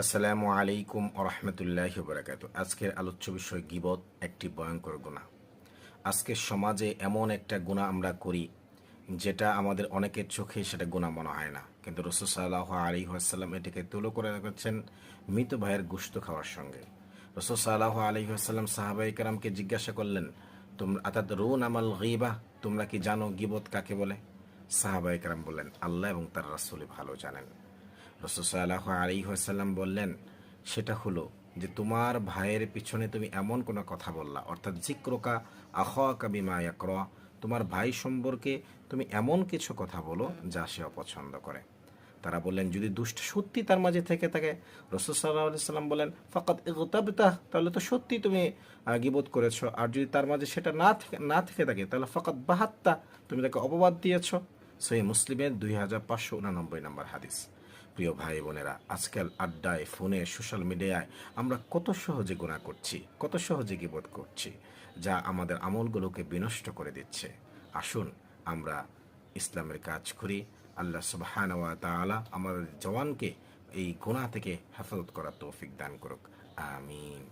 আসসালামু আলাইকুম রহমতুল্লাহি বারাকাতু। আজকের আলোচ্য বিষয় গীবত একটি ভয়ঙ্কর গুনাহ। আজকের সমাজে এমন একটা গুনাহ আমরা করি যেটা আমাদের অনেকের চোখে সেটা গুনাহ মনে হয় না, কিন্তু রাসূল সাল্লাল্লাহু আলাইহি ওয়াসাল্লাম এটাকে তুলনা করে রেখেছেন মৃত ভাইয়ের গোশত খাওয়ার সঙ্গে। রাসূল সাল্লাল্লাহু আলাইহি ওয়াসাল্লাম সাহাবায়ে কেরামকে জিজ্ঞাসা করলেন, তোমরা আতাদরুন আমাল গীবা, তোমরা কি জানো গীবত কাকে বলে? সাহাবায়ে কেরাম বললেন, আল্লাহ এবং তার রাসূলই ভালো জানেন। রাসূল সাল্লাল্লাহু আলাইহি ওয়াসাল্লাম বললেন, সেটা হলো যে তোমার ভাইয়ের পিছনে তুমি এমন কোনো কথা বললা, অর্থাৎ যিকরুকা আখাকা বিমা ইয়াকরা, তোমার ভাই সম্পর্কে তুমি এমন কিছু কথা বলো যা সে অপছন্দ করে। তারা বললেন, যদি দুষ্ট সত্যি তার মাঝে থেকে থাকে, রাসূল সাল্লাল্লাহু আলাইহি সাল্লাম বলেন, ফাকাদ ইগতাবতা, তাহলে তো সত্যি তুমি গীবত করেছো। আর যদি তার মাঝে সেটা না থেকে থাকে, তাহলে ফাকাদ বাহাত্তা, তুমি তাকে অপবাদ দিয়েছো। সহিহ মুসলিমের 2589 নম্বর হাদিস। প্রিয় ভাই বোনেরা, আজকাল আড্ডায়, ফোনে, সোশ্যাল মিডিয়ায় আমরা কত সহজে গুনাহ করছি, কত সহজে গীবত করছি, যা আমাদের আমলগুলোকে বিনষ্ট করে দিচ্ছে। আসুন আমরা ইসলামের কাজ করি। আল্লাহ সুবহানাহু ওয়া তাআলা আমাদের জওয়ানকে এই গুনাহ থেকে হেফাজত করার তৌফিক দান করুক। আমিন।